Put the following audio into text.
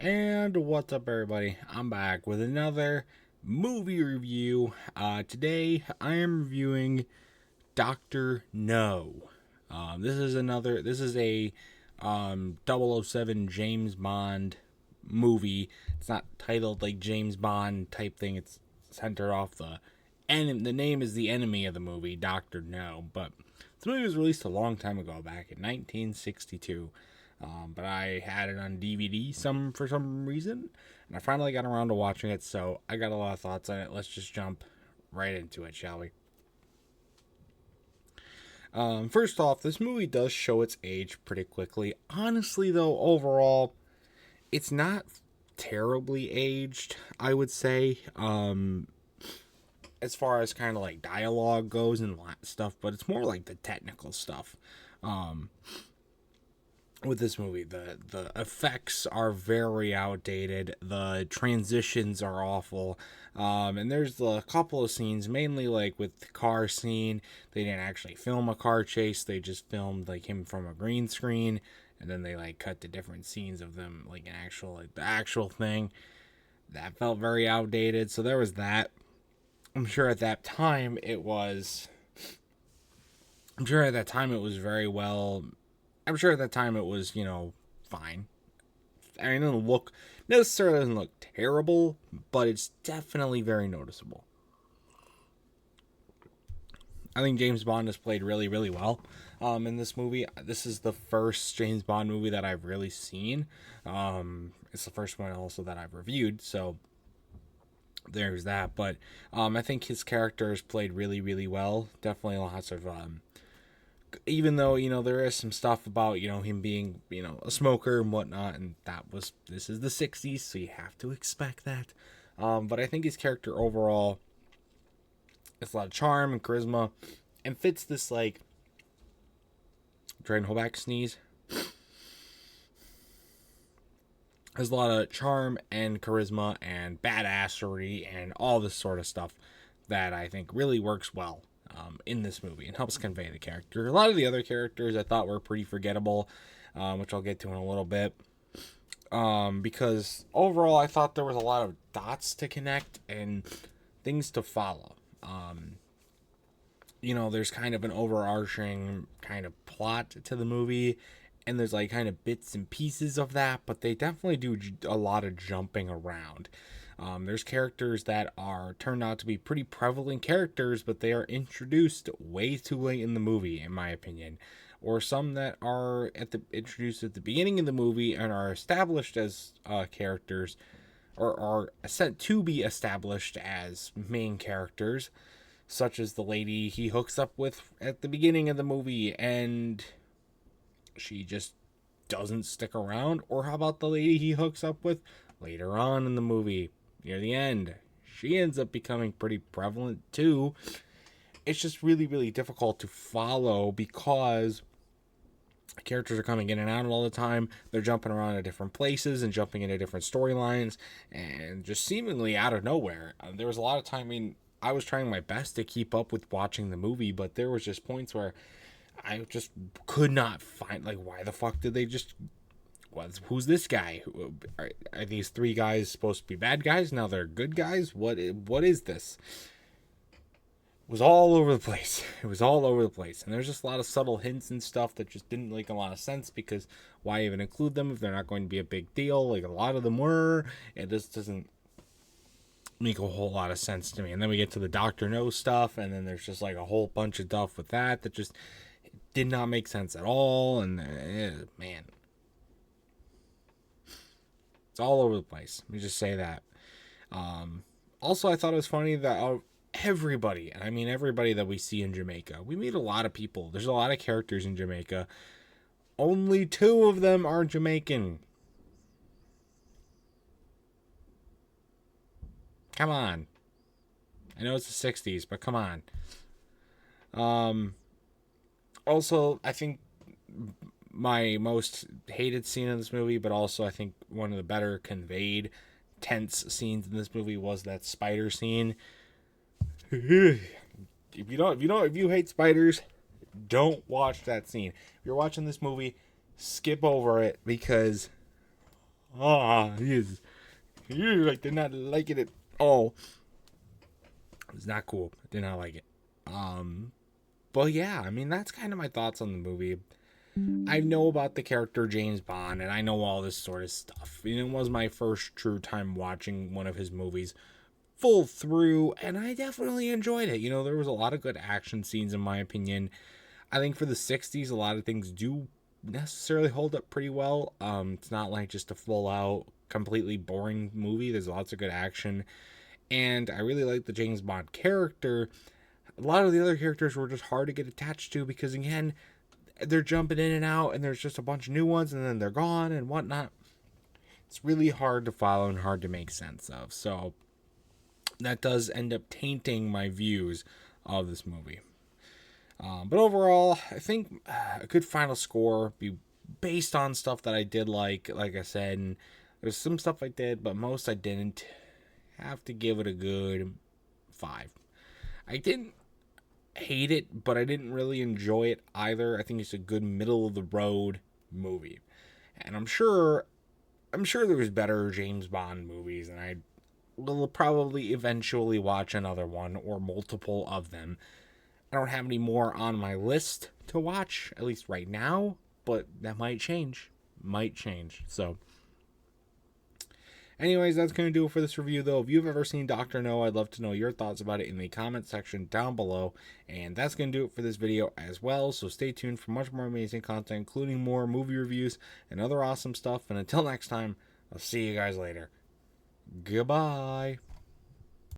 And what's up, everybody? I'm back with another movie review. Today, I am reviewing Doctor No. This is a 007 James Bond movie. It's not titled like James Bond type thing. It's centered off the name is the enemy of the movie, Doctor No. But this movie was released a long time ago, back in 1962. But I had it on DVD for some reason, and I finally got around to watching it, so I got a lot of thoughts on it. Let's just jump right into it, shall we? First off, this movie does show its age pretty quickly. Honestly, though, overall, it's not terribly aged, I would say, as far as kind of like dialogue goes and stuff, but it's more like the technical stuff. With this movie, the effects are very outdated. The transitions are awful. And there's a couple of scenes, mainly like with the car scene. They didn't actually film a car chase. They just filmed like him from a green screen, and then they like cut to different scenes of them, like the actual thing. That felt very outdated. So there was that. I'm sure at that time it was very well. I'm sure at that time it was, fine. I mean, it doesn't look terrible, but it's definitely very noticeable. I think James Bond has played really, really well in this movie. This is the first James Bond movie that I've really seen. It's the first one also that I've reviewed, so there's that. But I think his character is played really, really well. Definitely lots of even though there is some stuff about him being a smoker and whatnot, and this is the 60s, so you have to expect that. But I think his character overall has a lot of charm and charisma and fits this, like, try and hold back sneeze. There's a lot of charm and charisma and badassery and all this sort of stuff that I think really works well in this movie and helps convey the character. A lot of the other characters I thought were pretty forgettable, which I'll get to in a little bit. Because overall I thought there was a lot of dots to connect and things to follow. There's kind of an overarching kind of plot to the movie, and there's like kind of bits and pieces of that, but they definitely do a lot of jumping around. There's characters that are turned out to be pretty prevalent characters, but they are introduced way too late in the movie, in my opinion. Or some that are introduced at the beginning of the movie and are established as characters, or are sent to be established as main characters, such as the lady he hooks up with at the beginning of the movie, and she just doesn't stick around. Or how about the lady he hooks up with later on in the movie, near the end? She ends up becoming pretty prevalent too. It's just really, really difficult to follow because characters are coming in and out all the time. They're jumping around to different places and jumping into different storylines, and just seemingly out of nowhere. There was a lot of time, I was trying my best to keep up with watching the movie, but there was just points where I just could not find, like, why the fuck did they just... Who's this guy? Are these three guys supposed to be bad guys? Now they're good guys? What is this? It was all over the place. And there's just a lot of subtle hints and stuff that just didn't make a lot of sense, because why even include them if they're not going to be a big deal? Like, a lot of them were. It just doesn't make a whole lot of sense to me. And then we get to the Dr. No stuff, and then there's just like a whole bunch of stuff with that just did not make sense at all. And man, it's all over the place. Let me just say that. Also, I thought it was funny that everybody, and I mean everybody that we see in Jamaica, we meet a lot of people. There's a lot of characters in Jamaica. Only 2 of them are Jamaican. Come on. I know it's the 60s, but come on. Also, I think my most hated scene in this movie, but also I think one of the better conveyed tense scenes in this movie, was that spider scene. If you hate spiders, don't watch that scene. If you're watching this movie, skip over it, because I did not like it at all. It was not cool. I did not like it. But yeah, I mean, that's kind of my thoughts on the movie. I know about the character James Bond, and I know all this sort of stuff. It was my first true time watching one of his movies full through, and I definitely enjoyed it. There was a lot of good action scenes, in my opinion. I think for the 60s, a lot of things do necessarily hold up pretty well. It's not like just a full out, completely boring movie. There's lots of good action, and I really like the James Bond character. A lot of the other characters were just hard to get attached to because, again, they're jumping in and out, and there's just a bunch of new ones, and then they're gone and whatnot. It's really hard to follow and hard to make sense of. So that does end up tainting my views of this movie. But overall, I think a good final score be based on stuff that I did like I said, and there's some stuff I did, but most I didn't. Have to give it a good 5. I didn't hate it, but I didn't really enjoy it either. I think it's a good middle of the road movie, and I'm sure there was better James Bond movies, and I will probably eventually watch another one or multiple of them. I don't have any more on my list to watch, at least right now, but that might change. So anyways, that's going to do it for this review, though. If you've ever seen Dr. No, I'd love to know your thoughts about it in the comment section down below. And that's going to do it for this video as well. So stay tuned for much more amazing content, including more movie reviews and other awesome stuff. And until next time, I'll see you guys later. Goodbye.